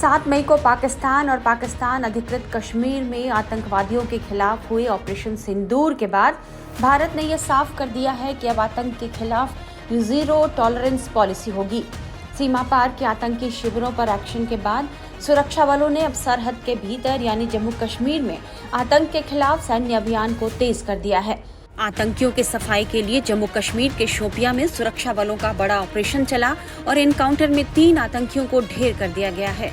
7 मई को पाकिस्तान और पाकिस्तान अधिकृत कश्मीर में आतंकवादियों के खिलाफ हुए ऑपरेशन सिंदूर के बाद भारत ने यह साफ कर दिया है कि अब आतंक के खिलाफ जीरो टॉलरेंस पॉलिसी होगी। सीमा पार के आतंकी शिविरों पर एक्शन के बाद सुरक्षा बलों ने अब सरहद के भीतर यानी जम्मू कश्मीर में आतंक के खिलाफ सैन्य अभियान को तेज कर दिया है। आतंकियों के सफाई के लिए जम्मू कश्मीर के शोपियां में सुरक्षा बलों का बड़ा ऑपरेशन चला और एनकाउंटर में 3 आतंकियों को ढेर कर दिया गया है।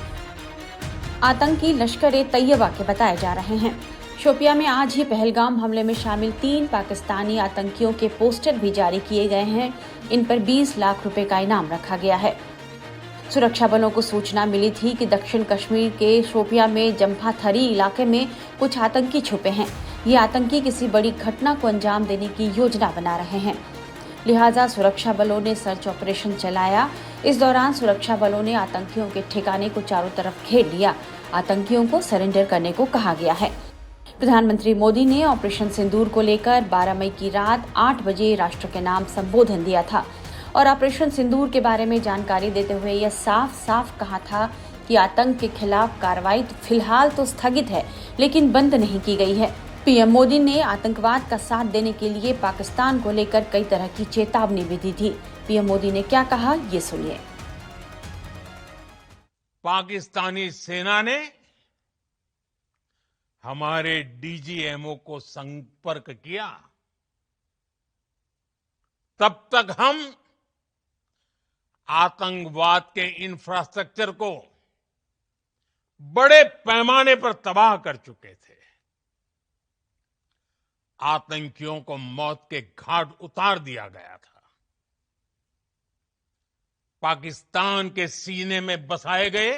आतंकी लश्कर-ए-तैयबा के बताए जा रहे हैं। शोपियां में आज ही पहलगाम हमले में शामिल 3 पाकिस्तानी आतंकियों के पोस्टर भी जारी किए गए हैं। इन पर 20 लाख रुपए का इनाम रखा गया है। सुरक्षा बलों को सूचना मिली थी कि दक्षिण कश्मीर के शोपियां में जम्फाथरी इलाके में कुछ आतंकी छुपे हैं। ये आतंकी किसी बड़ी घटना को अंजाम देने की योजना बना रहे हैं, लिहाजा सुरक्षा बलों ने सर्च ऑपरेशन चलाया। इस दौरान सुरक्षा बलों ने आतंकियों के ठिकाने को चारों तरफ घेर लिया। आतंकियों को सरेंडर करने को कहा गया है। प्रधानमंत्री मोदी ने ऑपरेशन सिंदूर को लेकर 12 मई की रात 8 बजे राष्ट्र के नाम संबोधन दिया था और ऑपरेशन सिंदूर के बारे में जानकारी देते हुए यह साफ साफ कहा था कि आतंक के खिलाफ कार्रवाई फिलहाल तो स्थगित है, लेकिन बंद नहीं की गई है। पीएम मोदी ने आतंकवाद का साथ देने के लिए पाकिस्तान को लेकर कई तरह की चेतावनी भी दी थी। पीएम मोदी ने क्या कहा, ये सुनिए। पाकिस्तानी सेना ने हमारे डीजीएमओ को संपर्क किया, तब तक हम आतंकवाद के इंफ्रास्ट्रक्चर को बड़े पैमाने पर तबाह कर चुके थे। आतंकियों को मौत के घाट उतार दिया गया था। पाकिस्तान के सीने में बसाए गए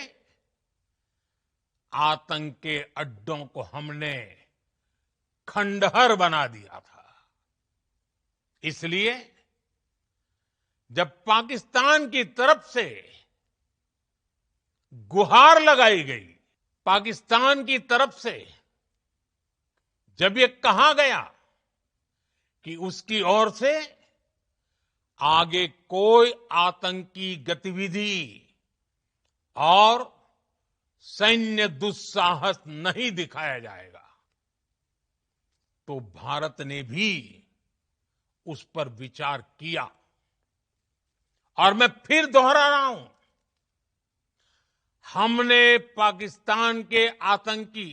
आतंक के अड्डों को हमने खंडहर बना दिया था। इसलिए जब पाकिस्तान की तरफ से गुहार लगाई गई, पाकिस्तान की तरफ से जब ये कहा गया कि उसकी ओर से आगे कोई आतंकी गतिविधि और सैन्य दुस्साहस नहीं दिखाया जाएगा, तो भारत ने भी उस पर विचार किया। और मैं फिर दोहरा रहा हूं, हमने पाकिस्तान के आतंकी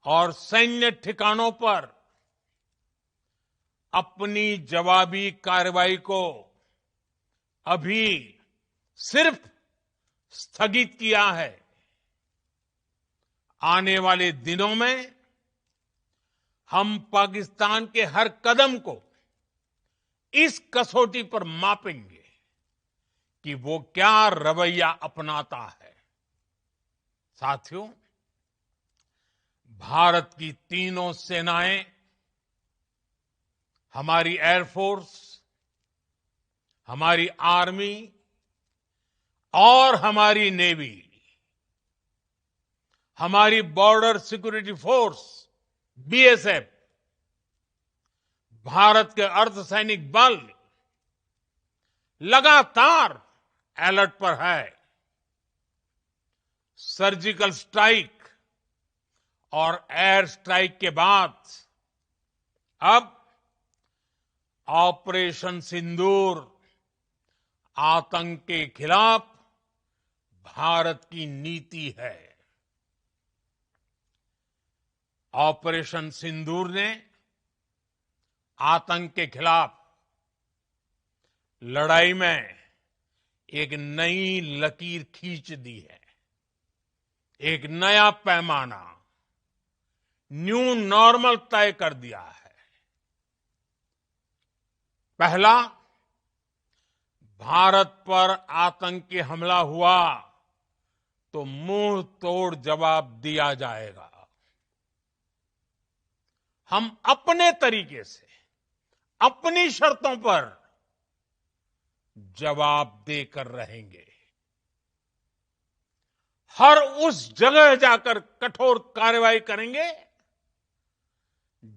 और सैन्य ठिकानों पर अपनी जवाबी कार्रवाई को अभी सिर्फ स्थगित किया है। आने वाले दिनों में हम पाकिस्तान के हर कदम को इस कसौटी पर मापेंगे कि वो क्या रवैया अपनाता है। साथियों, भारत की तीनों सेनाएं, हमारी एयरफोर्स, हमारी आर्मी और हमारी नेवी, हमारी border security force BSF, Bharat के अर्धसैनिक बल लगातार अलर्ट पर है। सर्जिकल स्ट्राइक और एयर स्ट्राइक के बाद अब ऑपरेशन सिंदूर आतंक के खिलाफ भारत की नीति है। ऑपरेशन सिंदूर ने आतंक के खिलाफ लड़ाई में एक नई लकीर खींच दी है, एक नया पैमाना, न्यू नॉर्मल तय कर दिया है। पहला, भारत पर आतंकी हमला हुआ तो मुंह तोड़ जवाब दिया जाएगा। हम अपने तरीके से, अपनी शर्तों पर जवाब देकर रहेंगे। हर उस जगह जाकर कठोर कार्रवाई करेंगे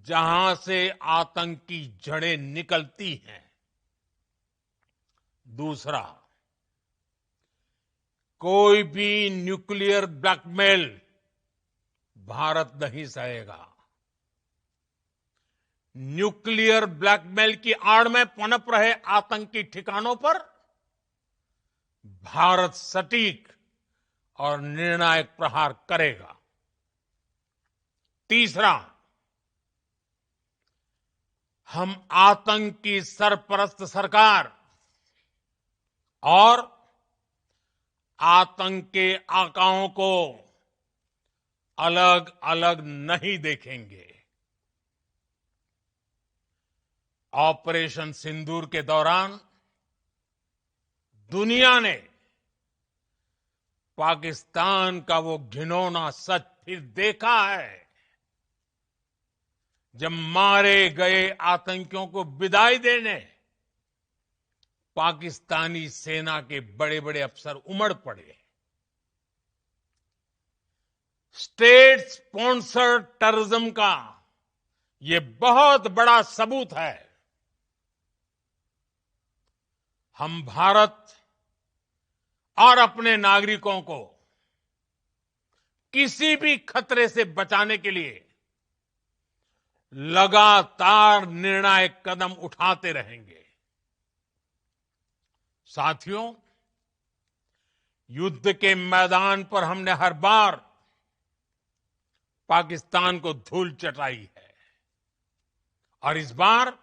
जहां से आतंक की जड़ें निकलती हैं। दूसरा, कोई भी न्यूक्लियर ब्लैकमेल भारत नहीं सहेगा। न्यूक्लियर ब्लैकमेल की आड़ में पनप रहे आतंकी ठिकानों पर भारत सटीक और निर्णायक प्रहार करेगा। तीसरा, हम आतंक की सरपरस्त सरकार और आतंक के आकाओं को अलग अलग नहीं देखेंगे। ऑपरेशन सिंदूर के दौरान दुनिया ने पाकिस्तान का वो घिनौना सच फिर देखा है, जब मारे गए आतंकियों को विदाई देने पाकिस्तानी सेना के बड़े बड़े अफसर उमड़ पड़े। स्टेट स्पॉन्सर्ड टेररिज्म का ये बहुत बड़ा सबूत है। हम भारत और अपने नागरिकों को किसी भी खतरे से बचाने के लिए लगातार निर्णायक कदम उठाते रहेंगे। साथियों, युद्ध के मैदान पर हमने हर बार पाकिस्तान को धूल चटाई है और इस बार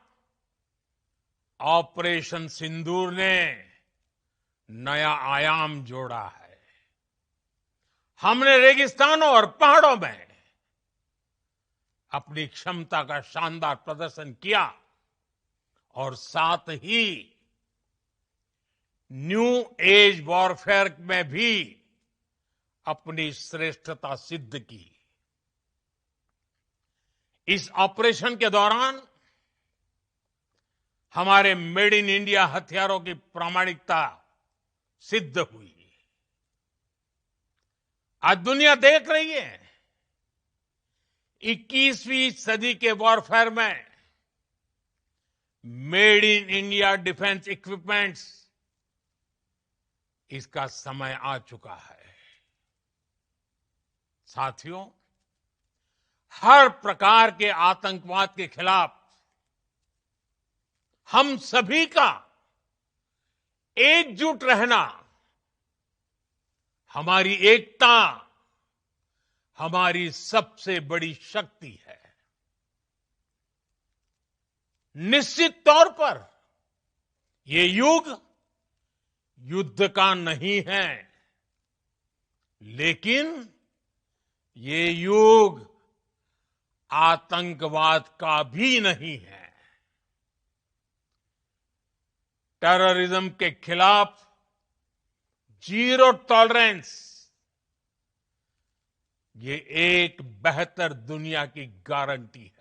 ऑपरेशन सिंदूर ने नया आयाम जोड़ा है। हमने रेगिस्तानों और पहाड़ों में अपनी क्षमता का शानदार प्रदर्शन किया और साथ ही न्यू एज वॉरफेयर में भी अपनी श्रेष्ठता सिद्ध की। इस ऑपरेशन के दौरान हमारे मेड इन इंडिया हथियारों की प्रामाणिकता सिद्ध हुई। आज दुनिया देख रही है 21वीं सदी के वॉरफेयर में made in India defence equipments, इसका समय आ चुका है। साथियों, हर प्रकार के आतंकवाद के खिलाफ हम सभी का एकजुट रहना, हमारी एकता हमारी सबसे बड़ी शक्ति है। निश्चित तौर पर ये युग युद्ध का नहीं है, लेकिन ये युग आतंकवाद का भी नहीं है। टेररिज्म के खिलाफ जीरो टॉलरेंस, ये एक बेहतर दुनिया की गारंटी है।